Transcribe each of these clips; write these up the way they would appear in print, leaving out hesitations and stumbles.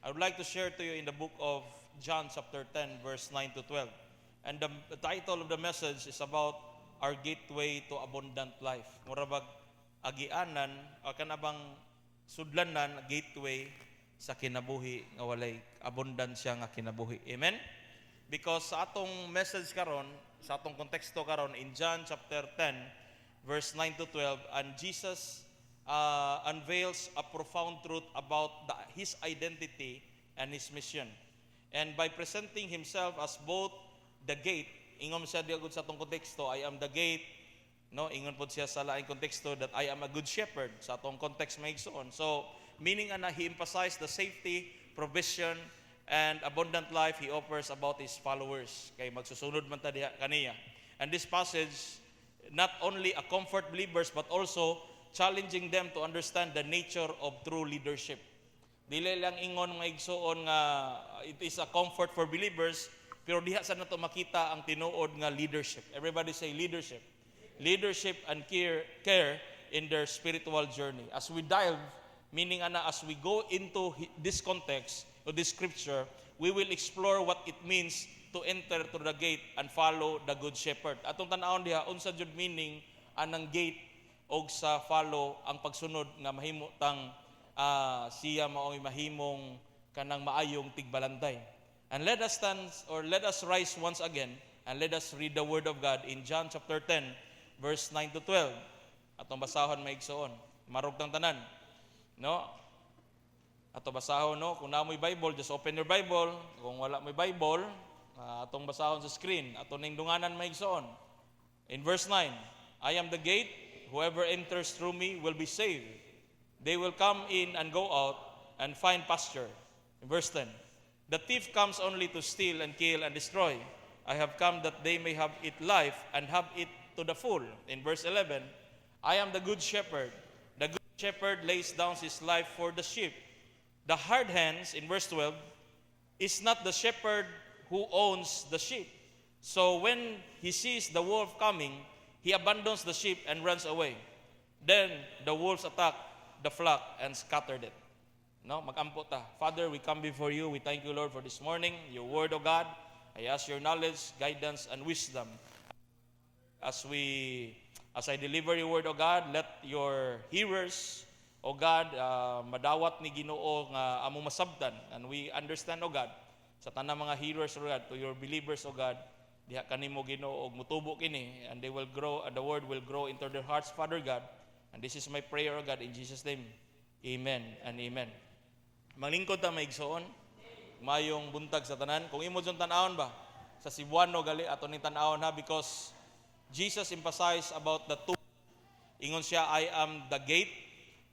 I would like to share to you in the book of John chapter 10 verse 9 to 12. And the title of the message is about our gateway to abundant life. Murabag agianan o kanabang sudlanan gateway sa kinabuhi nga walay abundansya nga kinabuhi. Amen. Because sa atong message karon, sa atong konteksto karon in John chapter 10 verse 9 to 12, and Jesus unveils a profound truth about his identity and his mission. And by presenting himself as both the gate, ingon siya diagud sa atong konteksto, I am the gate, no? Ingon pod siya sa laing konteksto that I am a good shepherd sa atong context maigsoon. So, meaning ana he emphasized the safety, provision, and abundant life he offers about his followers. Kay magsusunod man ta diha kaniya. And this passage not only a comfort believers but also challenging them to understand the nature of true leadership. Dili lang ingon nga igsuon nga it is a comfort for believers, pero diha sa nato makita ang tinuod nga leadership. Everybody say leadership. Leadership and care in their spiritual journey. As we dive, meaning ana as we go into this context of this scripture, we will explore what it means to enter through the gate and follow the good shepherd. Atong tan-awon diha unsa jud meaning anang gate og sa follow ang pagsunod nga mahimo tang siya mao'y mahimong kanang maayong tigbalantay. And let us stand or let us rise once again and let us read the word of God in John chapter 10 verse 9 to 12. Atong basahon maigsoon. Marog tang tanan. No? Ato basahon no, kung namoy Bible, just open your Bible. Kung wala moy Bible, atong basahon sa screen. Atong ning dunganan maigsoon. In verse 9, I am the gate. Whoever enters through me will be saved. They will come in and go out and find pasture. In verse 10, the thief comes only to steal and kill and destroy. I have come that they may have it life and have it to the full. In verse 11, I am the good shepherd. The good shepherd lays down his life for the sheep. The hard hands, in verse 12, is not the shepherd who owns the sheep. So when he sees the wolf coming, he abandons the sheep and runs away. Then the wolves attack the flock and scattered it. No, magampo ta. Father, we come before you. We thank you, Lord, for this morning, your word, O God. I ask your knowledge, guidance, and wisdom. As I deliver your word, O God, let your hearers, O God, madawat ni Ginoo nga among masabtan. And we understand, O God, sa tanang mga hearers, O God, to your believers, O God, diha kanimo Ginoo og mutubo kini, and they will grow, and the word will grow into their hearts, Father God. And this is my prayer, O God, in Jesus' name. Amen and amen. Manglingkod ta maigsoon. Mayong buntag sa tanan. Kung imo jud tan-awon ba sa Cebuano gali ato ni tan-awon ha, because Jesus emphasized about the two. Ingon siya, I am the gate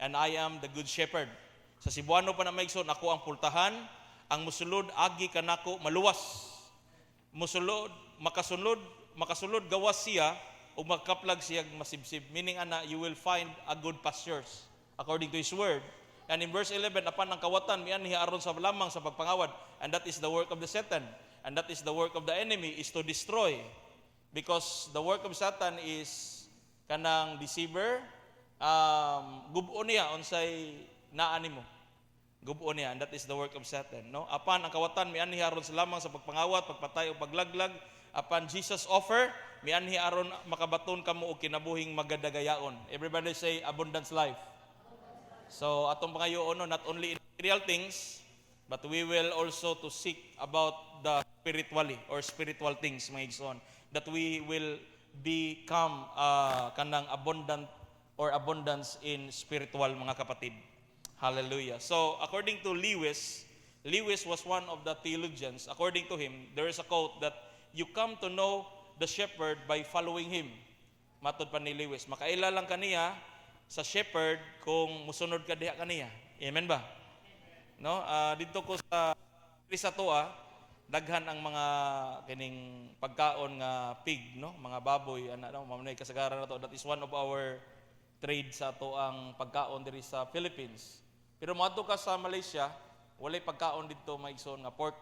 and I am the good shepherd. Sa Cebuano pa na maigsoon, ako ang pultahan, ang musulod agi kanako maluwas. Musulod makasulod gawas siya o magkaplag siya masibsib. Meaning ana, you will find a good pastures according to his word. And in verse 11, apan ang kawatan mianhi aron sa lamang sa pagpangawad, and that is the work of the Satan, and that is the work of the enemy, is to destroy. Because the work of Satan is kanang deceiver, gubo niya unsay naa nimo. Gubo niya, and that is the work of Satan. No? Apan ang kawatan mianhi aron sa lamang sa pagpangawat, pagpatay o paglaglag. Apan Jesus offer, mianhi aron makabaton kamo og kinabuhing magadagayaon. Everybody say abundance life. So atong pangayoon, not only in material things, but we will also to seek about the spiritual things, mga igsoon, that we will become kanang abundance in spiritual, mga kapatid. Hallelujah. So, according to Lewis was one of the theologians. According to him, there is a quote that you come to know the shepherd by following him. Matod pa ni Lewis. Makaila lang kaniya sa shepherd kung musunod ka diha kaniya. Amen ba? No? Dito ko sa toa, daghan ang mga kining pagkaon nga pig, no? Mga baboy, mamunay kasagaran na to. That is one of our trade sa to ang pagkaon diri sa Philippines. Pero moadto ka sa Malaysia, walay pagkaon dito maigsoon nga pork,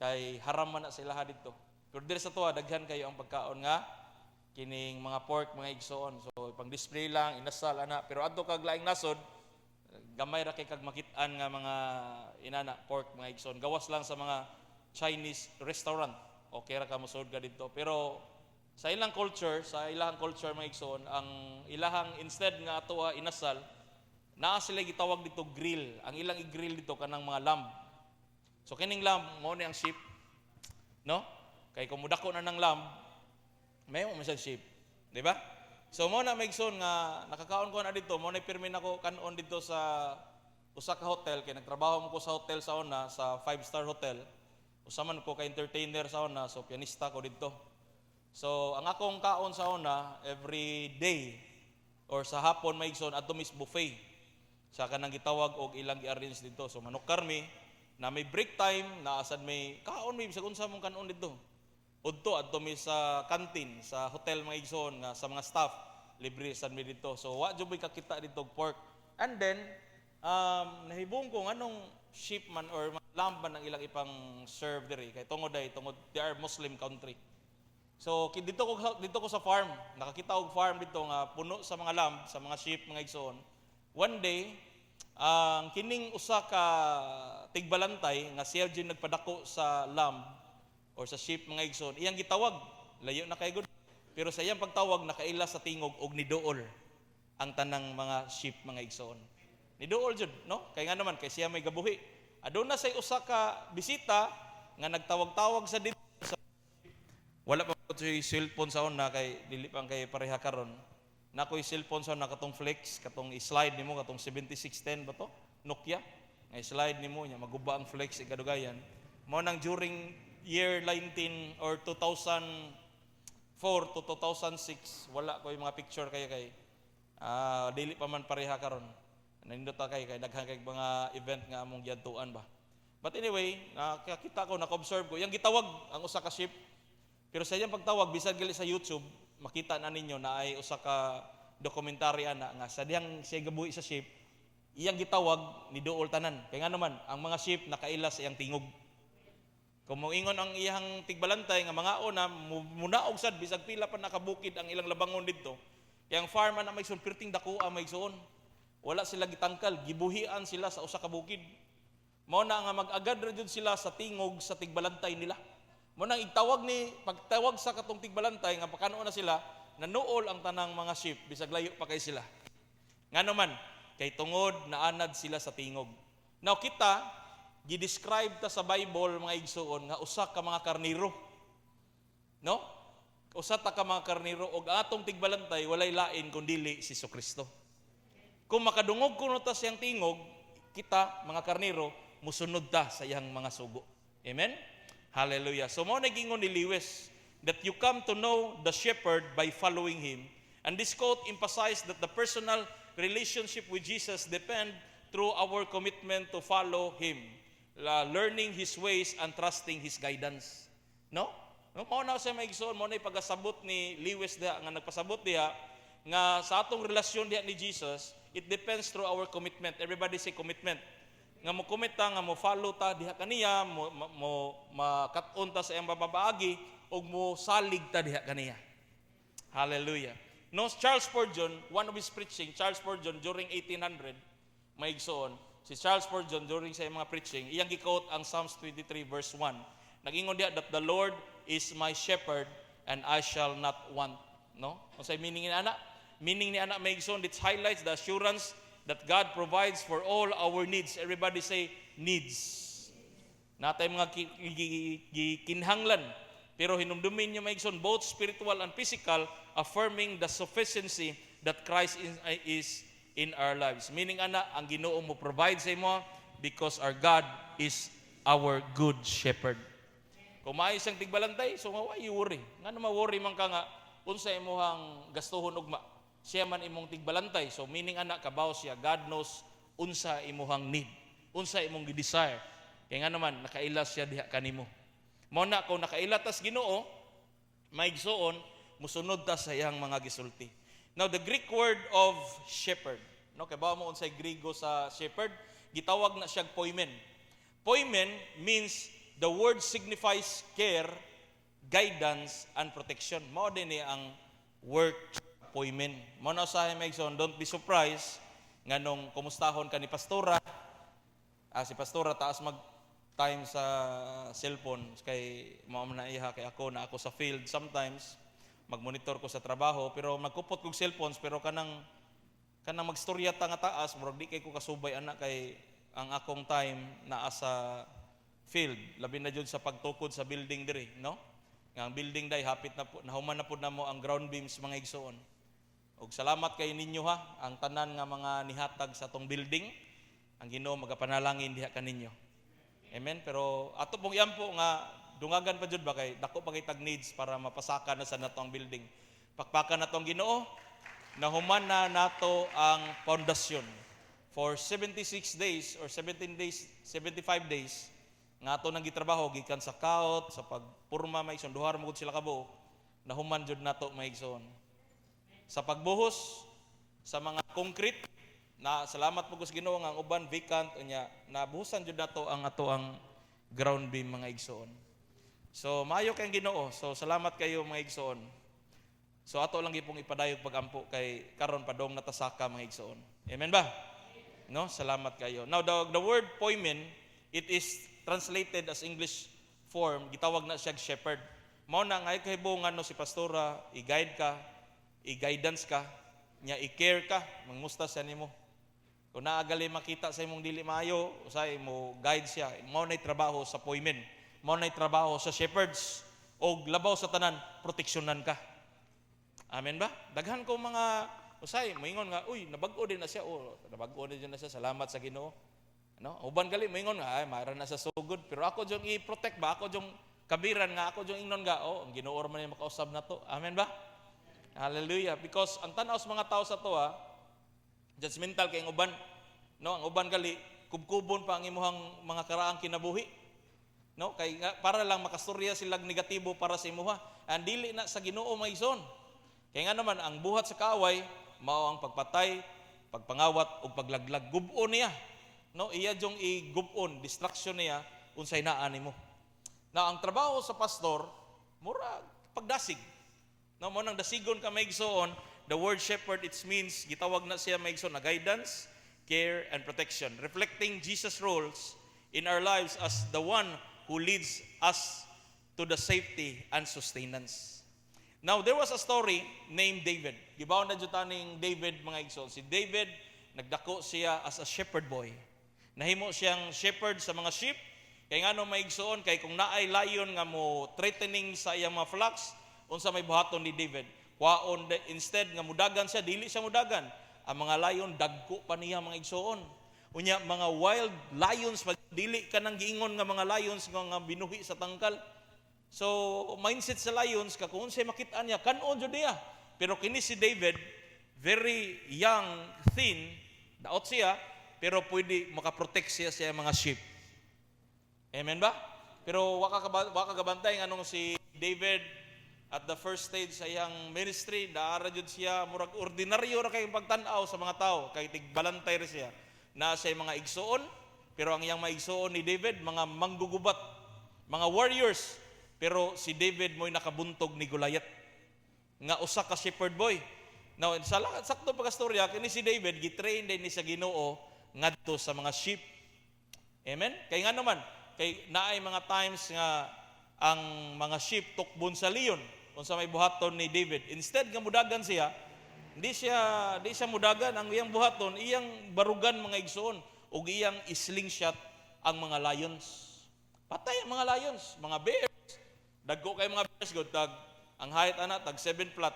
kay haram man na sila dito. Pero diri sa tuwa daghan kayo ang pagkaon nga kining mga pork, mga igsoon. So pang display lang, inasal ana, pero adto kag laing nasod, gamay ra kay kag makit-an nga mga inana pork mga igsoon. Gawas lang sa mga Chinese restaurant. Okay ra ka mosud ka dito. Pero sa ilang culture mga igsoon, ang ilahang instead nga ato inasal, naa sila gitawag dito grill. Ang ilang i-grill dito kanang mga lamb. So kining lamb mo ni ang sheep, no? Kay kung mudako na ng lamb, may mo masag sheep, di ba? So mo na maigsoon nga nakakaon ko na dito, mo na pirmi nako kanon dito sa usa ka hotel kay nagtrabaho mo ko sa hotel sa una, sa 5-star hotel. Usa man ko ka entertainer sa una, so pianista ko dito. So ang akong kaon sa una every day or sa hapon maigsoon adto mis buffet. Sa kanang gitawag og ilang gi-arrange dito. So manok karmi na may break time, na asad may kaon may bisag unsa mong kanon dito. Udto adto mi sa canteen sa hotel mga igsoon nga sa mga staff libre sad mi dito. So wa jud may kakita dito pork. And then nahibong ko nganong sheep man or lamb man ang ilang ipang serve diri kay tungod they are Muslim country. So dito ko sa farm, nakakita og farm dito nga puno sa mga lamb, sa mga sheep mga igsoon. One day ang kining usa ka tigbalantay nga siya jud nagpadako sa lamb or sa sheep mga igsoon, iyang gitawag, layo na kay good. Pero sa iyang pagtawag, nakaila sa tingog og niduol ang tanang mga sheep mga igsoon. Niduol jud, no? Kay nga naman, kay siya may gabuhi. Aduna say usa ka bisita nga nagtawag-tawag sa dito. Wala pa ko si cellphone sa una, kay dili pang kay pareha karon. Na ko'y cellphone sa una, katong flex, katong i-slide nimo, katong 7610 ba to? Nokia. Nga i-slide nimo, niya, maguba ang flex, ikadugayan. Mo nang during year 19 or 2004 to 2006 wala ko yung mga picture kay dili pa man pareha karon. Nindot ta kay daghan kay mga event nga among giadtuan ba. But anyway, nakakita ko, naka-observe ko, yang gitawag ang usa ka sheep. Pero sa iyang pagtawag bisag gali sa YouTube, makita na ninyo na ay usa ka dokumentary ana nga sa diyang siya gabuhi sa sheep, iyang gitawag ni duol tanan. Kaya nga naman ang mga sheep nakaila sa iyang tingog. Kung moingon ang iyang tigbalantay nga mga ona munaog sad bisag pila pa nakabukid ang ilang labangon didto. Kaya ang farm na may perting dakuha may igsoon. Wala sila gitangkal, gibuhian sila sa usa ka bukid. Mao na nga mag-agad ra jud sila sa tingog sa tigbalantay nila. Mao nang pagtawag sa katong tigbalantay nga pakano na sila, nanuol ang tanang mga sheep bisag layo pa kay sila. Ngano man kay tungod naanad sila sa tingog. Now kita gi-describe ta sa Bible mga igsoon nga usa ka mga karniro. No? Usa ta ka mga karniro og atong tigbalantay walay lain kundi si Jesucristo. Kung makadungog kuno ta siyang tingog, kita mga karniro musunod ta sa iyang mga sugo. Amen. Hallelujah. So mo nagingon ni Lewis that you come to know the shepherd by following him. And this quote emphasized that the personal relationship with Jesus depend through our commitment to follow him. Learning his ways and trusting his guidance. No? Mao na sa maigsoon, mo na ipagasabot ni Lewis diha nga nagpasabot diha nga sa atong relasyon diha ni Jesus, it depends through our commitment. Everybody say commitment. Nga mo commit ta, nga mo follow ta diha kaniya, mo makat-on ta sa iyang babaagi ug mo salig ta diha kaniya. Hallelujah. No, Charles Spurgeon, one of his preaching, Charles Spurgeon during 1800, maigsoon, si Charles Spurgeon during sa mga preaching, iyang gi-quote ang Psalms 23 verse 1. Nag-ingon diha that the Lord is my shepherd and I shall not want. No? Unsay meaning ni ana? Meaning ni ana maigsoon, it highlights the assurance that God provides for all our needs. Everybody say needs. Natay mga kinhanglan, pero hinumdumin niya maigsoon both spiritual and physical, affirming the sufficiency that Christ is in our lives. Meaning ana, ang Ginoo mo provide sa imo because our God is our good shepherd. Kung maayo siyang tigbalantay, so why you worry? Nga naman worry man ka nga, unsa imuhang gastuhon ugma. Siya man imong tigbalantay. So meaning ana, kabaw siya, God knows unsa imuhang need, unsa imong gi-desire. Kaya nga naman, nakaila siya diha kanimo. Mao na, kung nakaila tas Ginoo, maigsoon, musunod ta sa iyang mga gisulti. Now, the Greek word of shepherd, no, kay bawo mo unsay Griego sa shepherd, gitawag na siya poimen. Poimen means the word signifies care, guidance, and protection. Mao din ni ang word poimen. Mao na sa maigsoon, don't be surprised nganong kumustahon ka ni pastora. Si pastora taas mag time sa cellphone kay mao man na iha kay ako sa field sometimes magmonitor ko sa trabaho pero magkupot kog cellphones pero kanang magstorya ta nga taas murag di kay ko kasubay ana kay ang akong time naa sa field labi na jud sa pagtukod sa building diri no nga ang building day hapit na po nahuman na pud namo ang ground beams mga igsoon og salamat kay ninyo ha ang tanan nga mga nihatag sa tong building ang Ginoo magapanalangin diha kaninyo. Amen. Pero ato pong iyampo nga dungagan pa jud ba kay dako pa kay tag needs para mapasaka na sa nato ang building. Pakpakan nato ang Ginoo na human na nato ang pundasyon for 76 days or 17 days, 75 days nga ato nang gitrabaho gikan sa kaot sa pagpurma maigsoon duhar mo gud sila kabuok na human jud nato maigsoon. Sa pagbuhos sa mga concrete na salamat po sa Ginoo nga ang uban vacant unya nabuhusan jud nato ang ato ang ground beam mga igsoon. So maayo kay Ginoo. So salamat kayo mga igsoon. So ato lang gipong ipadayog pagampo kay karon padong natasaka mga igsoon. Amen ba? No, salamat kayo. Now the word poimen it is translated as English form gitawag na siya shepherd. Mao na nga kahibungan no si pastora i-guide ka, i-guidance ka, nya i-care ka, mangmusta siya nimo. Kung naagali makita sa imong dili maayo, usay mo guide siya. Mao nay trabaho sa poimen. Mao nay trabaho sa shepherds. Og labaw sa tanan, proteksyonan ka. Amen ba? Daghan ko mga usay moingon nga, uy, nabag-o din na siya. Oh, nabag-o din na siya. Salamat sa Ginoo. Ano? Uban gali moingon nga, ay mayroon na sa sugod. Pero ako jung i-protect ba? Ako jung kabiran nga, ako jung ingnon nga, oh, ang Ginoo man yung makausab na to. Amen ba? Hallelujah. Because ang tanaw sa mga tao sa to judgmental kay ang uban. No, ang uban gali kubkubon pa ang imuhang mga karaang kinabuhi. No, kay para lang makastorya sila negatibo para sa imuha. Ang dili na sa Ginoo maigsoon. Kay nga naman ang buhat sa kaaway mao ang pagpatay, pagpangawat ug paglaglag. Gubon niya. No, iya jong igubon, distraction niya unsay naa nimo. Na ang trabaho sa pastor mura pagdasig. No, mo nang dasigon ka maigsoon. The word shepherd, it means, gitawag na siya maigsoon na guidance, care, and protection. Reflecting Jesus' roles in our lives as the one who leads us to the safety and sustenance. Now, there was a story named David. Gibaw na jutaning David, mga igsoon. Si David, nagdako siya as a shepherd boy. Nahimo siyang shepherd sa mga sheep. Kaya nga no maigsoon, kay kung naay lion nga mo threatening sa iyang mga flocks, unsa may buhaton ni David. Kwaon instead nga mudagan siya dili siya mudagan ang mga lion dagko pa niya mga igsoon unya mga wild lions dili ka nang giingon nga mga lions nga binuhi sa tangkal so mindset sa lions ka kung unsay makit-an niya kanon jud niya pero kini si David very young thin daot siya pero pwede makaprotect siya sa mga sheep. Amen ba? Pero waka kabantay nganong si David at the first stage sa iyang ministry, naara jud siya murag ordinaryo ra kay pagtan-aw sa mga tao, kay tigbalantay ra siya. Na sa mga igsoon, pero ang iyang mga igsoon ni David, mga manggugubat, mga warriors. Pero si David mo'y nakabuntog ni Goliath. Nga usa ka shepherd boy. Now, sakto pagkastorya, kini si David, gitrain din ni sa Ginoo ngadto sa mga sheep. Amen? Kay nga naman, kay naay mga times nga ang mga sheep tukbon sa leon unsa may buhaton ni David instead nga mudagan siya di siya mudagan ang iyang buhaton iyang barugan mga igsoon ug iyang slingshot ang mga lions patay ang mga lions mga bears dagko kay mga bears god tag ang height ana tag 7 flat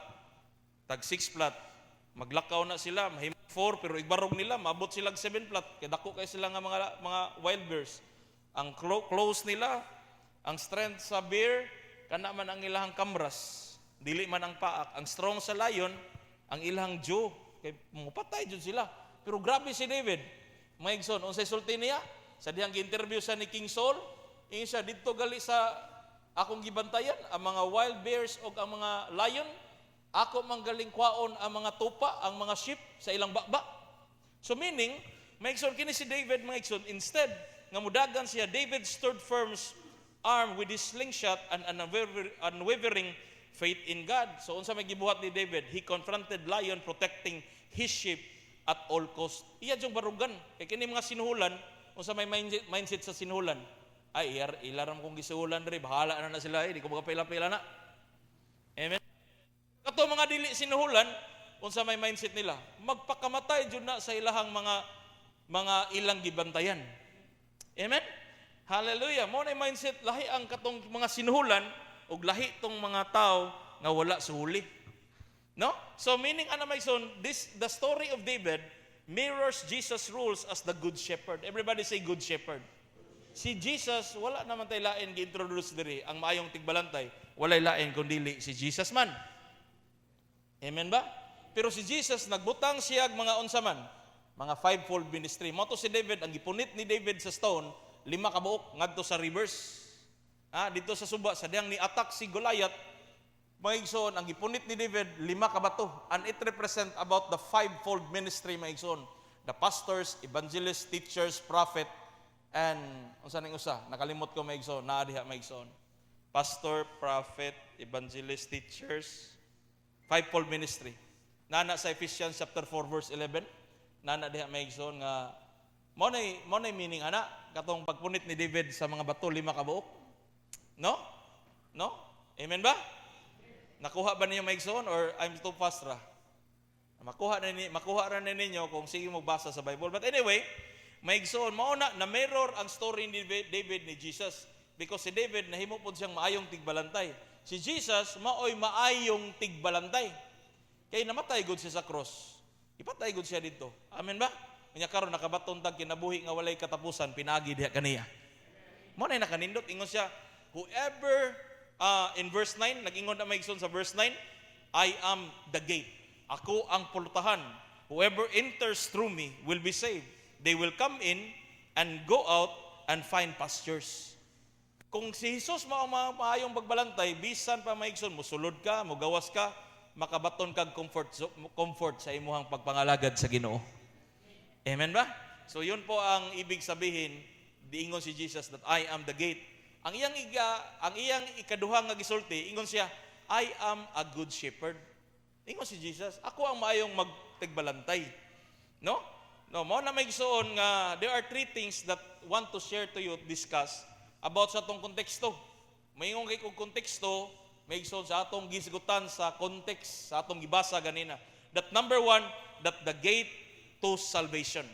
tag 6 flat maglakaw na sila mahimo 4 pero igbarog nila maabot sila 7 flat kay dako kay sila nga mga wild bears ang close nila ang strength sa bear, kana man ang ilahang kamras, dili man ang paak. Ang strong sa lion, ang ilahang jaw. Kay mupatay jud sila. Pero grabe si David. Maigsoon, unsay sulti niya? Sa dihang gi-interview sa ni King Saul, ingin siya didto gali sa akong gibantayan ang mga wild bears o ang mga lion. Ako manggaling kwaon ang mga tupa, ang mga sheep sa ilang bakba. So meaning, maigsoon kini si David maigsoon instead nga mudagan siya, David stood firm armed with his slingshot and unwavering faith in God. So unsa may gibuhat ni David? He confronted lion protecting his sheep at all cost. Iya yung barugan. Kaya kini mga sinuhulan, kung sa may mindset sa sinuhulan, ay ilaram kong gisuhulan rin, bahala na sila, di ko magpila-pila na. Amen? Kato mga dili sinuhulan, kung sa may mindset nila, magpakamatay dyan na sa ilahang mga ilang gibantayan. Amen? Hallelujah. Mo na mindset, lahi ang katong mga sinuhulan, o lahi tong mga tao nga wala suhuli. No? So meaning the story of David mirrors Jesus' rules as the good shepherd. Everybody say good shepherd. Si Jesus, wala naman tayo lain gi-introduce diri ang maayong tigbalantay. Walay lain kundili si Jesus man. Amen ba? Pero si Jesus, nagbutang siya mga unsaman, mga fivefold ministry. Mo to si David, ang gipunit ni David sa stone, 5 ka buok ngadto sa rivers. Dito sa suba, sa diyang ni-attack si Goliath, maigsoon, ang gipunit ni David, 5 ka bato. And it represent about the fivefold ministry, maigsoon. The pastors, evangelists, teachers, prophet, and, unsa ning usa? Nakalimot ko, maigsoon. Naadiha, maigsoon. Pastor, prophet, evangelist, teachers, fivefold ministry. Nana sa Ephesians chapter 4, verse 11. Nana diha, maigsoon nga, mo na meaning, katong pagpunit ni David sa mga bato, 5 ka buok. No? No? Amen ba? Nakuha ba ninyo maigsoon or I'm too fast ra? Makuha ra ninyo kung sige mo basa sa Bible. But anyway, maigsoon mao na mirror ang story ni David ni Jesus, because si David nahimo pod siyang maayong tigbalantay. Si Jesus maoy maayong tigbalantay. Kay namatay gud siya sa cross. Ipatay gud siya dito. Amen ba? Unya karon nakabaton tag kinabuhi nga walay katapusan, pinagi diha kaniya. Mo na nakanindot ingon siya, whoever in verse 9, nag-ingon na maigsoon sa verse 9, I am the gate. Ako ang pultahan. Whoever enters through me will be saved. They will come in and go out and find pastures. Kung si Jesus maayong pagbalantay, bisan pa maigsoon, musulod ka, mugawas ka, makabaton kag comfort sa imuhang pagpangalagad sa Ginoo. Amen ba? So yun po ang ibig sabihin, diingon si Jesus that I am the gate. Ang iyang ikaduhang nga gisulti, ingon siya, I am a good shepherd. Ingon si Jesus, ako ang maayong magtigbalantay. No? No, mo na may gisuon nga there are 3 things that want to share to you, discuss about sa atong konteksto. Mayingon kay kog konteksto, may gisuon sa atong gisigutan sa context, sa atong gibasa ganina. That number 1, that the gate to salvation.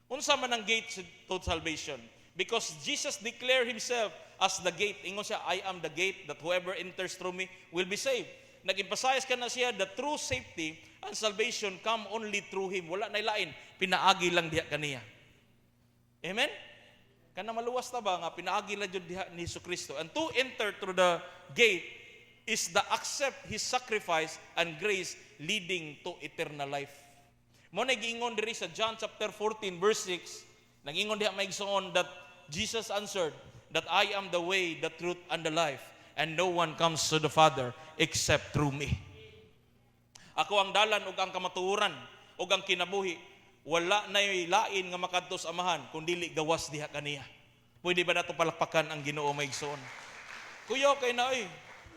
Unsa man ang gate to salvation? Because Jesus declared himself as the gate. Ingon siya, I am the gate, that whoever enters through me will be saved. Nag-emphasize ka na siya, the true safety and salvation come only through him. Wala na ilain, pinaagi lang diha kaniya. Amen? Kana maluwas na ba nga, pinaagi lang diha ni Jesucristo. And to enter through the gate is the accept his sacrifice and grace leading to eternal life. Mo nag-ingon diri sa John chapter 14 verse 6, nag-ingon diha maigsoon that Jesus answered that I am the way, the truth, and the life, and no one comes to the Father except through me. Ako ang dalan ug ang kamatuoran ug ang kinabuhi. Wala na lain nga makadto sa Amahan kundi gawas diha kaniya. Pwede ba nato palakpakan ang Ginoo maigsoon? Kuya kay na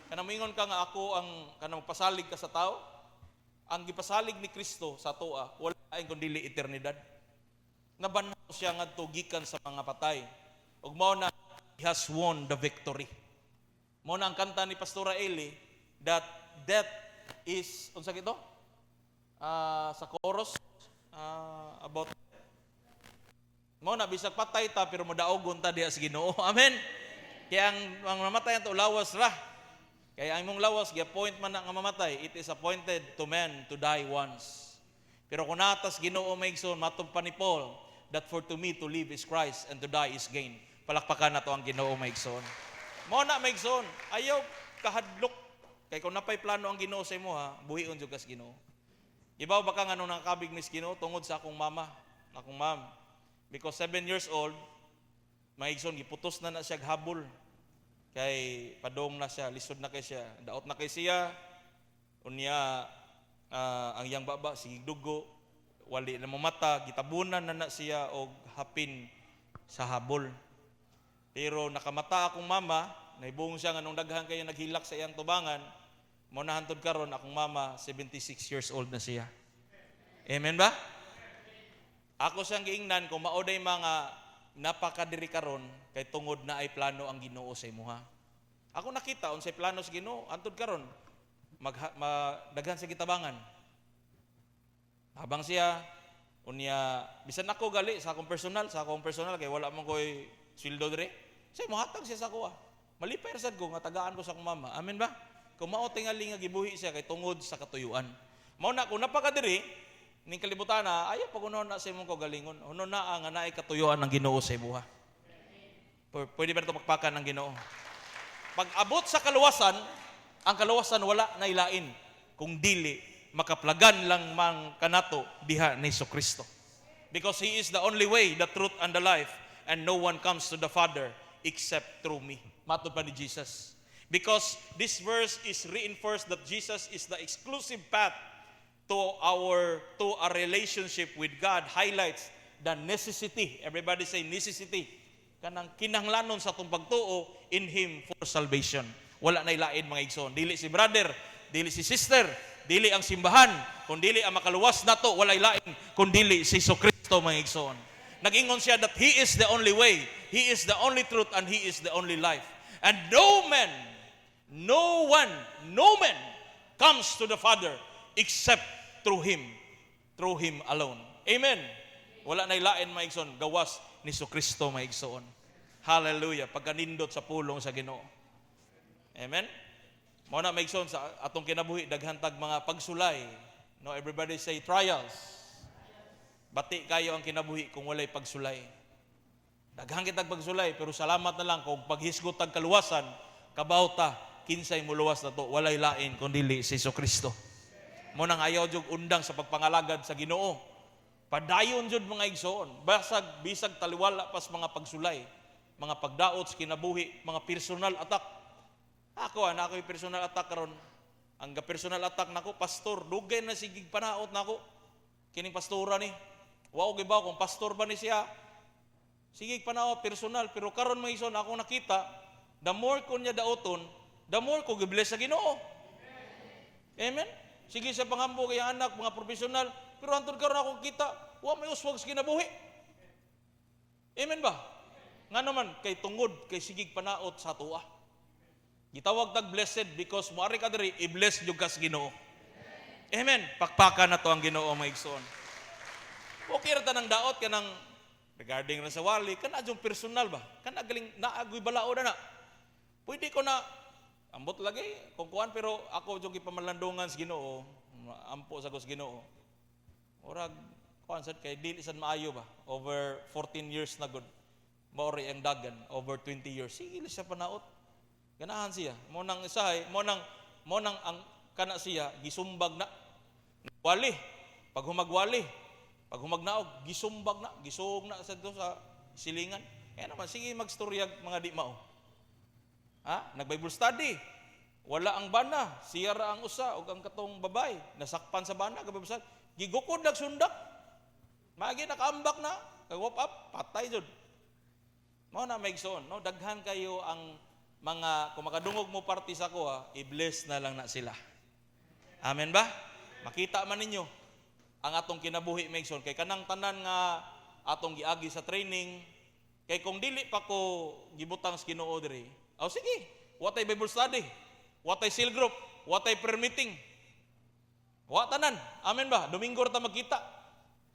kana moingon ka nga ako ang kanang pasalig ka sa tao. Ang gipasalig ni Kristo sa toa wala ay kundi eternidad. Nabanhaw siya ngadto gikan sa mga patay. Ug mao na he has won the victory. Mao na ang kanta ni Pastora Eli that death is unsa kito? Sa chorus about mao na bisag patay ta pero modaogon ta diha sa Ginoo. Amen. Kaya ang mamatay ato lawas ra. Kaya ang imong lawas gi-appoint man na nga mamatay, it is appointed to man to die once. Pero kung natas Ginoo maigsoon matumpa ni Paul that for to me to live is Christ and to die is gain. Palakpakan nato ang Ginoo maigsoon. Mo na maigsoon, ayaw kahadlok kay kung napay plano ang Ginoo sa imo buhion jud kas Ginoo. Ibaw baka ngano nakabig mis Ginoo tungod sa akong mama, akong mom. Because 7 years old, maigsoon giputos na siya habol. Kay padong na siya, lisod na kay siya, daot na kay siya. Unya ang iyang baba sige dugo, wali na mamata, gitabunan na siya og hapin sa habol. Pero nakamata akong mama, naibong siya nga nung daghan kayo naghilak sa iyang tubangan, mo na hantod karon akong mama 76 years old na siya. Amen ba? Ako siyang giingnan kung mao day mga napakadiri karon kay tungod na ay plano ang Ginoo sa imuha. Ako nakita unsay plano sa Ginoo antud karon daghan sa gitabangan. Habang siya unya bisan ako gali sa akong personal kay wala man koy sweldo dire. Say mohatag siya sa ako. Malipay sad ko nga tagaan ko sa akong mama. Amen ba? Kung mao tingali nga gibuhi siya kay tungod sa katuyuan. Mao na kung napakadiri ning kalibutan na ayaw pag unon na sa imong kagalingon. Unon na nga naay katuyuan ng Ginoo sa imuha. Pwede ba ito magpakan ng Ginoo? Pag abot sa kaluwasan, ang kaluwasan wala na ilain kung dili makaplagan lang mang kanato diha ni Jesucristo. Because He is the only way, the truth, and the life, and no one comes to the Father except through me. Matod pa ni Jesus. Because this verse is reinforced that Jesus is the exclusive path to a relationship with God, highlights the necessity. Everybody say necessity. Kanang kinahanglanon sa atong pagtuo in Him for salvation. Wala na ilain mga igsoon. Dili si brother, dili si sister, dili ang simbahan, kung dili ang makaluwas nato, wala ilain, kung dili si Jesucristo mga igsoon. Nag-ingon siya that He is the only way, He is the only truth, and He is the only life. And no man comes to the Father except through Him alone. Amen. Wala na ilain mga igsoon, gawas ni Jesucristo mga igsoon. Hallelujah. Pagkanindot sa pulong sa Ginoo. Amen. Mao na mga igsoon sa atong kinabuhi daghantag mga pagsulay. No, everybody say trials. Bati kayo ang kinabuhi kung walay pagsulay. Daghang kitag pagsulay pero salamat na lang kung paghisgot tag kaluwasan kabawta kinsay muluwas na to walay lain kundi si Jesucristo. Mo nang ayaw jud undang sa pagpangalagad sa Ginoo. Padayon jud mga igsoon, bisag taliwala pas mga pagsulay, mga pagdaot sa kinabuhi, mga personal attack. Ako yung personal attack karon. Ang personal attack nako pastor, dugay na sigig panaot nako. Kining pastora ni. Wa og ibaw kung pastor ba ni siya. Sigig panaot personal pero karon mga igsoon ako nakita, the more ko niya daoton, the more ko gibless sa Ginoo. Amen. Sige sa pangambo kay anak, mga profesional, pero hantod karon ako kita, wa may uswag sa kinabuhi. Amen ba? Nga naman, kay tungod, kay sigig panaot sa tuwa. Gitawag tag blessed because moari ka diri, i-bless jud ka sa Ginoo. Amen. Pakpakan na to ang Ginoo mga igsoon. Okay ra tanang daot kanang regarding na sa wali, kana jud personal ba? Kana galing naagoy balao na. Pwede ko na ambot lagi kung kuan pero ako jud gipamalandungan sa Ginoo, ampo sa Ginoo. Orag kuan sad kay dili sad maayo ba? Over 14 years na gud. Maori ang dagan over 20 years. Sige siya panaot. Ganahan siya. Mo nang isahay, mo nang ang kana siya gisumbag na. Wali. Pag humagnaog, gisumbag na, gisug na sa silingan. Kaya naman sige magstoryag mga di mao. Nag-Bible study. Wala ang bana, siya ra ang usa ug ang katong babay nasakpan sa bana ka Bible study. Gigukod nagsundak. Magi nakaambak na, kagwap up, patay jud. Mao na maigsoon, no? Daghan kayo ang mga kung makadungog mo party sa ko, i-bless na lang na sila. Amen ba? Makita man ninyo ang atong kinabuhi maigsoon kay kanang tanan nga atong giagi sa training kay kung dili pa ko gibutang sa Ginoo diri. Sige, watay Bible study, watay cell group, watay prayer meeting. Wa tanan. Amen ba? Domingo ra ta magkita.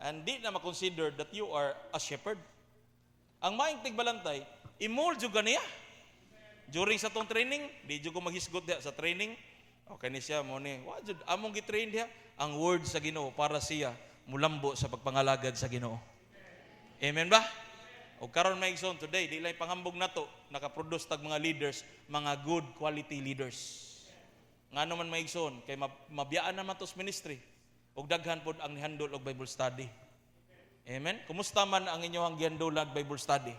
And di na ma-consider that you are a shepherd. Ang maing tigbalantay, imol jud ganiya. During sa tong training, di jud ko maghisgot diha sa training. Okay ni siya mo ni, wa jud among gi-train diha ang word sa Ginoo para siya mulambo sa pagpangalagad sa Ginoo. Amen ba? O karon may igsoon today, di lay panghambog nato naka-produce tag mga leaders, mga good quality leaders. Nga naman may igsoon kay mabiyaan naman tos ministry. Ug daghan pod ang nihandol og Bible study. Amen. Kumusta man ang inyong gihandulan Bible study?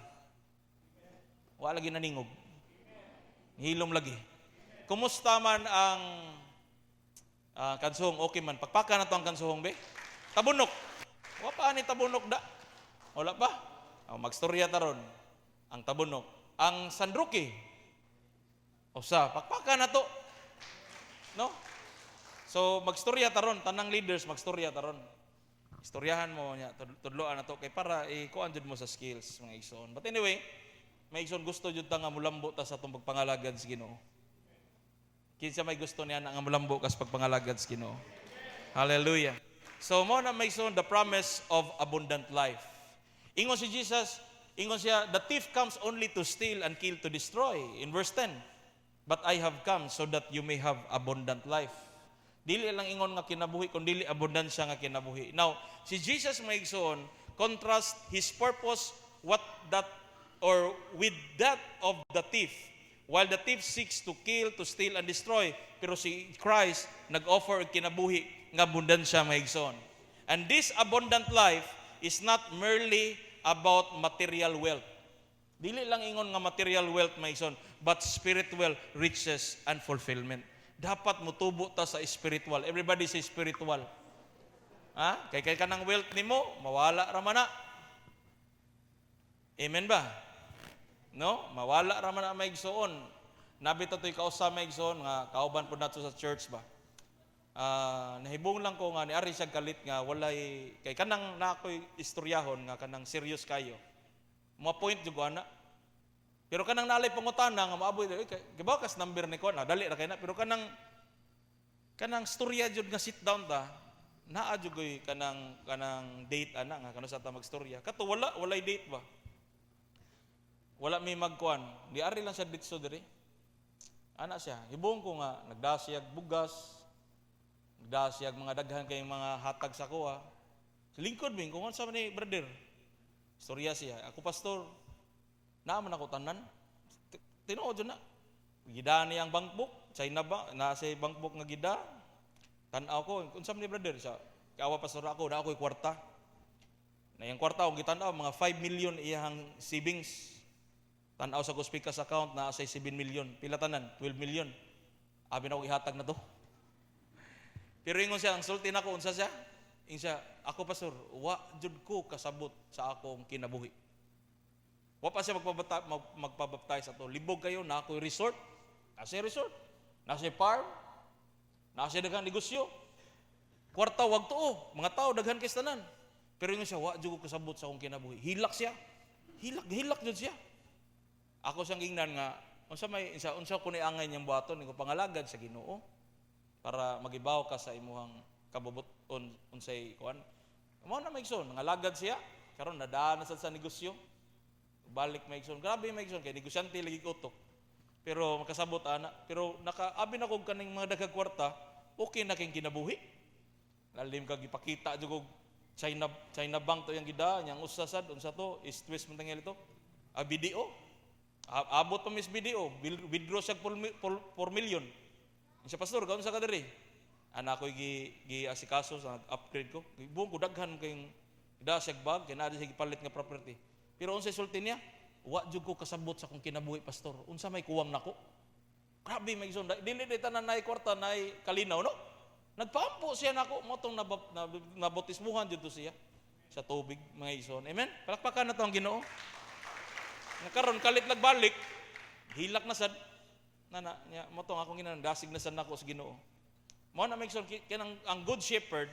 Wa lagi naningog. Hilom lagi. Kumusta man ang kansuhong? Okay man. Pakpaka na to ang kansuhong be. Tabunok. Wa pa ni tabunok da. Wala pa. Magstorya taron ang tabunok. Ang Sanruki. Pakpaka na to. No? So magstorya taron, tanang leaders magstorya taron. Istoryahan mo niya, tudloan na to kay para ikuan jud mo sa skills mga igsoon. But anyway, mga igsoon gusto jud ta nga mulambo ta sa atong pagpangalagad sa Ginoo. Kinsa may gusto niya nga mulambo kas pagpangalagad sa Ginoo. Hallelujah. So mo na may igsoon the promise of abundant life. Ingon si Jesus, ingon siya, the thief comes only to steal and kill, to destroy. In verse 10, but I have come so that you may have abundant life. Dili lang ingon nga kinabuhi, kundi dili abundansya nga kinabuhi. Now, si Jesus may igsoon, contrast his purpose with that of the thief. While the thief seeks to kill, to steal, and destroy, pero si Christ nag-offer og kinabuhi nga abundansya may igsoon. And this abundant life is not merely about material wealth. Dili lang ingon nga material wealth may igsoon, but spiritual riches and fulfillment. Dapat mutubo ta sa spiritual. Everybody say spiritual. Ha? Kay kanang wealth nimo, mawala ra man na. Amen ba? No? Mawala ra man na may igsoon. Nabita to'y kausa may igsoon nga kauban po nato sa church ba. Nahibong lang ko nga ni ari siya kalit nga walay kay kanang na ako'y istoryahon nga kanang serious kayo. Mo point jud ana. Pero kanang nalay pangutana nga maaboy gibaw kas number ni ko na dali ra kay na pero kanang storya jud nga sit down ta naa jud kanang date ana nga kano sa ta magstorya kato walay date ba wala may magkuan di ari lang siya ditso diri ana siya hibong ko nga nagdasiyag bugas nagdasiyag mga daghan kay mga hatag sa kuha sa lingkod min kung unsa man ni brother storya siya ako pastor naman ako tanan. Tinuod na. Gida niya ang bankbook. China ba? Nasa bankbook nga gida. Tanaw ko. Kung saan ni brother siya? Kawa pastor ako. Na ako'y kwarta. Na yung kwarta akong gitanaw. Mga 5 million iyang savings. Tanaw sa Kuspikas account na sa 7 million. Pila tanan? 12 million. Abi na akong ihatag na to. Pero ingon siya, ang sulti na ko. Unsa siya? Ingon siya, ako pastor, wa jud ko kasabot sa akong kinabuhi. Wa pa siya magpabaptize ato. Libog kayo na ako'y resort. Nasa resort. Nasa farm. Nasa daghang negosyo. Kwarta wag tuo. Mga tao daghan kay tanan. Pero ingon siya wa jud ko kasabot sa akong kinabuhi. Hilak siya. Hilak jud siya. Ako siyang ingnan nga unsa ko ni angay niyang buhaton ni ko pangalagad sa Ginoo para magibaw ka sa imuhang kabubuton unsay kuan. Mao na maigsoon nangalagad siya karon nadaan na sa negosyo. Balik maigsoon. Grabe maigsoon kay negosyante lagi utok. Pero makasabot ana. Pero nakaabi na kog kaning mga daghang kwarta, okay na king kinabuhi. Lalim kag ipakita jud kog China bank to yang gida, yang usasad unsa to? Is twist man tangel ito. Video. Abot pa mis video. Withdraw siya 4 million. Sa pastor kaun sa kadiri. Ana ko gi asikaso sa upgrade ko. Buong ko daghan kayong da siya bag kay naa siya gipalit nga property. Pero unsay sulti niya? Wa jud ko kasabot sa akong kinabuhi pastor. Unsa may kuwang nako? Grabe may igsoon. Dili tanan nay kwarta nay kalinaw no? Nagpampo siya nako mo tong nabautismuhan jud to siya sa tubig mga igsoon. Amen. Palakpakan na to ang Ginoo. Nakaron kalit balik hilak na sad nana nya mo tong akong ginang dasig na sad nako sa Ginoo. Mao na may igsoon kanang ang good shepherd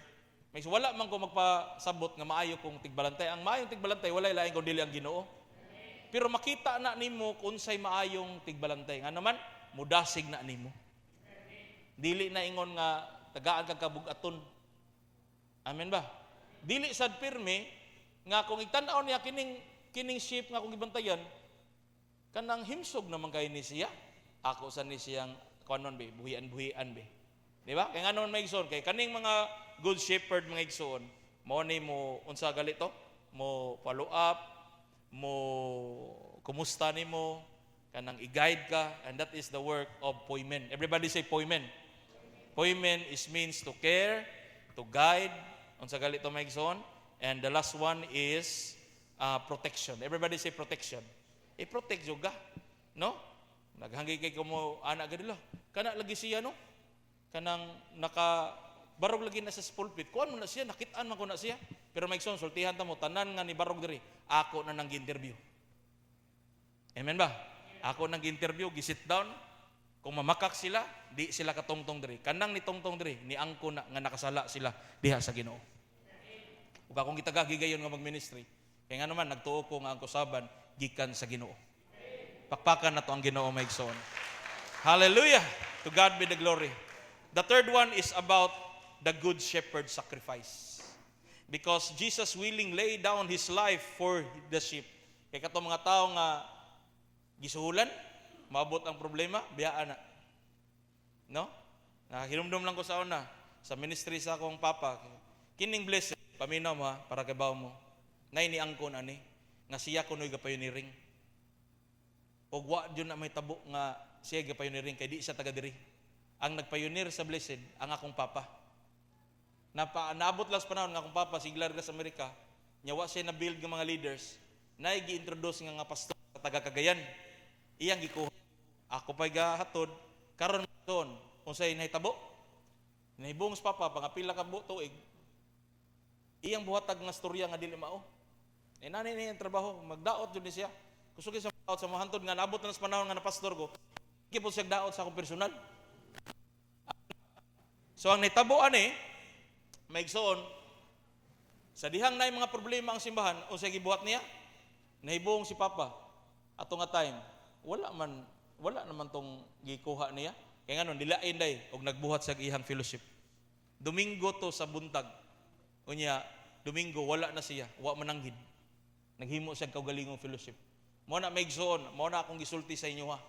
may wala man ko magpasabot nga maayo kong tigbalantay. Ang maayong tigbalantay walay lain kundi ang Ginoo. Pero makita na nimo kung unsay maayong tigbalantay. Nga naman mudasig na nimo. Dili na ingon nga tagaan kag kabugaton. Amen ba? Dili sad pirmi nga kung igtan-aw niya kining sheep nga kung gibantayan kanang himsog naman kay ni siya. Ako sa ni siyang kanon be buhian be. Di ba? Kaya nga naman may igsoon. Kaya kaning mga good shepherd mga igsoon, mo ni mo unsa gali to? Mo follow up, mo kumusta nimo, kanang i-guide ka, and that is the work of poimen. Everybody say poimen. Poimen means to care, to guide, unsa gali to mga igsoon, and the last one is protection. Everybody say protection. I-protect jud ka, no? Naghanggi kay mo ana gadila. Kana lagi siya no? Kanang barog lagi na sa pulpit. Kuan mo na siya, nakitaan man ko na siya. Pero may igsoon, sultihan ta mo, tanan nga ni barog diri, ako na nang interview. Amen ba? Ako nang interview, gisit down. Kung mamakak sila, di sila katongtong diri. Kanang ni tongtong diri, ni angko na nga nakasala sila diha sa Ginoo. Ug akong gitagagigayon nga mag-ministry. Kaya nga naman, nagtuo ko nga ang kusaban, gikan sa Ginoo. Pakpakan na to ang Ginoo, maigsoon. Hallelujah! To God be the glory. The third one is about the good shepherd sacrifice. Because Jesus willing lay down His life for the sheep. Kaya katong mga tao nga gisuhulan, maabot ang problema, biyaan na. No? Hinumdum lang ko sa una, sa ministry sa akong papa, kining blessed, paminaw mo ha, para kay bawo mo. Nay ni angkon ani, nga siya kunoy gapayoniring. Og wa jud na may tabo nga siya gapayoniring kay di siya taga diri. Ang nagpayonir sa blessed ang akong papa. Naabot lang sa panahon nga akong papa siglar sa Amerika, nya wa siya na build nga mga leaders, nay gi-introduce nga pastor sa taga Cagayan. Iyang gikuha. Ako pa'y gahatod, karon doon, kung sa'yo nahitabo, nahibong sa papa, pangapila ka tuig, iyang buhatag nga storya nga dili mao. Nanay niya yung trabaho, magdaot yun siya. Kusugin sa daot sa mga hantod nga, naabot na sa panahon nga na pastor ko, hindi po siya daot sa akong personal. So ang nahitaboan maigsoon, sa dihang na mga problema ang simbahan, o sa gibuhat niya, nahibong si papa, ato nga time, wala naman tong gikuha niya. Kaya nga nun, dilain day, og nagbuhat sa ihang fellowship. Domingo to sa buntag. Unya, Domingo, wala na siya, wa mananghid. Naghimo siya kaugalingong fellowship. Mo na maigsoon, mo na akong gisulti sa inyo ha.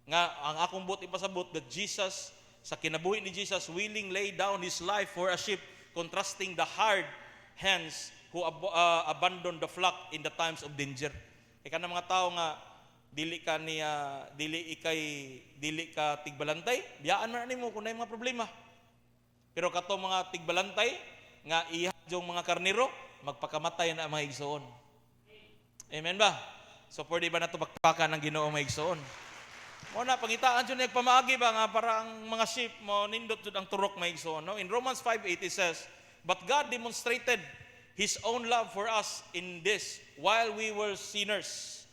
Nga, ang akong buot ipasabot that Jesus, sa kinabuhi ni Jesus, willing lay down His life for a sheep, contrasting the hard hands who abandon the flock in the times of danger. Kaya na mga tao nga, dili ka tigbalantay, biyaan man nimo kung mga problema. Pero kato mga tigbalantay nga ihadjong mga karnero, magpakamatay na ang mga igsoon. Amen ba? So pwede ba nato bakpakan ng Ginoo mga igsoon? Mo na pangitaan jud nagpamaagi ba nga para ang mga sheep mo nindot jud ang turok mga igsoon, no? In Romans 5:8 it says, "But God demonstrated His own love for us in this, while we were sinners."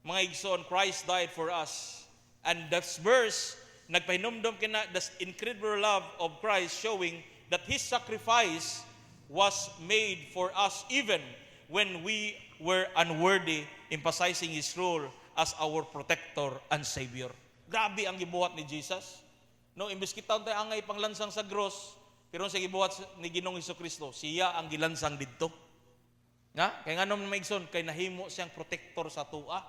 Mga igsoon, Christ died for us. And this verse, nagpahinumdum kina the incredible love of Christ, showing that His sacrifice was made for us even when we were unworthy, emphasizing His role as our protector and Savior. Grabe ang gibuhat ni Jesus. No, imbes kita tayo angay panglansang sa cross, pero sa gibuhat ni Ginoong Hesukristo, siya ang gilansang didto. Nga, kaya nga naman maigsoon, kay nahimo siyang protector sa tua.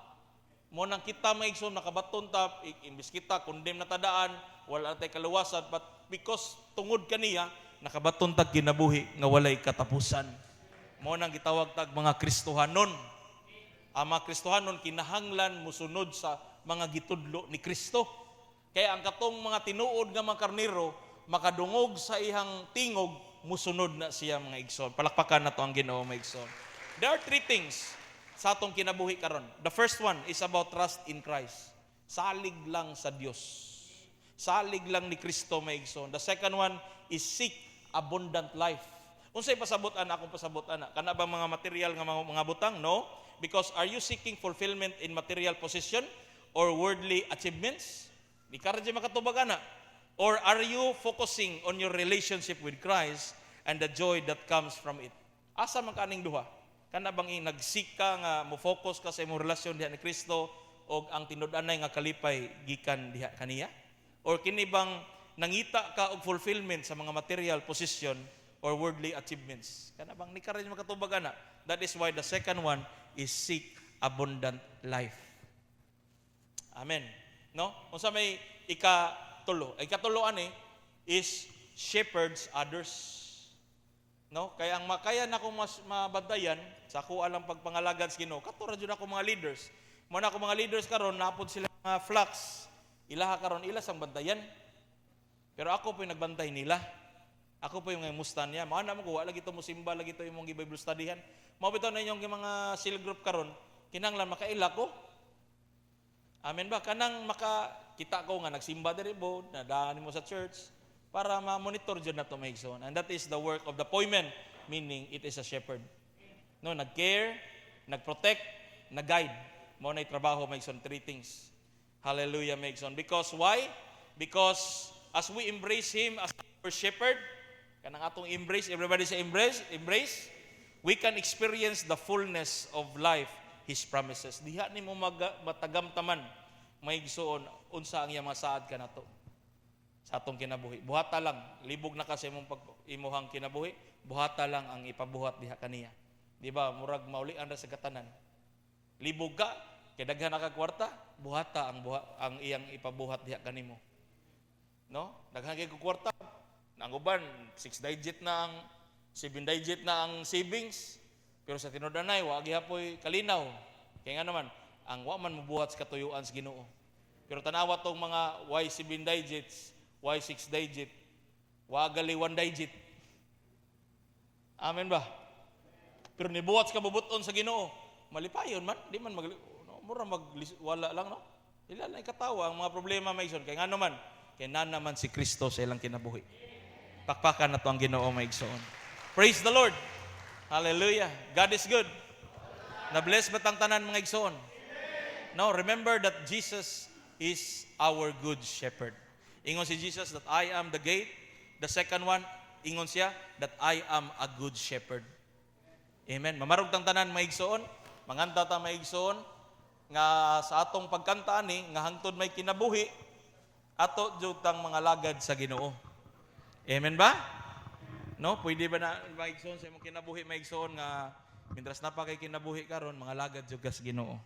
Mo nang kita maigsoon nakabaton ta, imbis kita condemn na tadaan, wala tay kaluwasan, but because tungod kaniya nakabaton tag kinabuhi nga walay katapusan. Mo nang gitawag tag mga Kristohanon. Ang mga Kristohanon kinahanglan musunod sa mga gitudlo ni Kristo. Kaya ang katong mga tinuod nga mga karnero makadungog sa ihang tingog, musunod na siya mga igsoon. Palakpakan na to ang Ginoo mga igsoon. There are three things sa atong kinabuhi karon. The first one is about trust in Christ. Salig lang sa Dios. Salig lang ni Kristo maigsoon. The second one is seek abundant life. Unsay pasabutan akong pasabutan na? Kana ba mga material nga mga butang? No. Because are you seeking fulfillment in material possession or worldly achievements? Di ka rin makatubag ana. Or are you focusing on your relationship with Christ and the joy that comes from it? Asa man kaning duha? Kana bang nagsik ka nga mo-focus ka sa imong relasyon diha ni Kristo o ang tinud-anay nga kalipay gikan diha kaniya? Or kini bang nangita ka og fulfillment sa mga material possession or worldly achievements? Kana bang ni ka rin makatubag ana? That is why the second one is seek abundant life. Amen. No? Unsa may ikatulo ani is shepherds others. No, kaya ang makaya na ko mas mabantayan sa ako alang pagpangalagad sa Ginoo. Kato ra jud ako mga leaders. Mo na ako mga leaders karon napod sila mga flocks. Ilaha karon ila sang bantayan. Pero ako po yung nagbantay nila. Ako po yung mustan niya. Mao na mo ko wala gito mo simba lagi to imong Bible studyhan. Mao bitaw na inyong mga cell group karon, kinahanglan makaila ko. Amen ba? Kanang makakita ko nga nagsimba diri bo, nadaan mo sa church para ma-monitor dyan na ito maigsoon. And that is the work of the poimen, meaning it is a shepherd. No, nag-care, nag-protect, nag-guide. Mo na trabaho maigsoon, three things. Hallelujah maigsoon. Because why? Because as we embrace Him as our shepherd, kanang atong embrace, everybody say embrace, we can experience the fullness of life, His promises. Diha nimo matagamtaman maigsuon unsa ang iyang masaad kanato sa atong kinabuhi. Buhata lang, libog na kasi imuhang kinabuhi, buhata lang ang ipabuhat diha kaniya. Di ba? Murag maulian ra sa katanan. Libog ka, kay daghan na ka kwarta, buhata ang iyang ipabuhat diha kanimo. No? Daghan kay kwarta, ang uban 6 digit na ang 7 digit na ang savings, pero sa tinuod-anay wa gihapoy kalinaw. Kaya nga naman, ang wa man mobuhat sa katuyuan sa Ginoo. Pero tanawa tong mga Y7 digits, Y6 digit, wa gali 1 digit. Amen ba? Pero nibuhat sa kabubuton sa Ginoo, malipayon man, di man mura wala lang, no? Ila lang ikatawa ang mga problema maigsoon. Kaya nga naman, kaya na naman si Kristo sa ilang kinabuhi. Pakpakan na to ang Ginoo maigsoon. Praise the Lord. Hallelujah. God is good. Na-bless ba tang tanan mga igsoon? No, remember that Jesus is our good shepherd. Ingon si Jesus that I am the gate. The second one, ingon siya that I am a good shepherd. Amen. Mamarog tang tanan mga igsoon. Manganta ta mga igsoon nga sa atong pagkanta ni nga hangtod may kinabuhi ato jud tang mga lagad sa Ginoo. Amen ba? No, pwede ba na maigsoon sa imong kinabuhi maigsoon nga mientras na pa kay kinabuhi karon mga lagad jud ka sa Ginoo.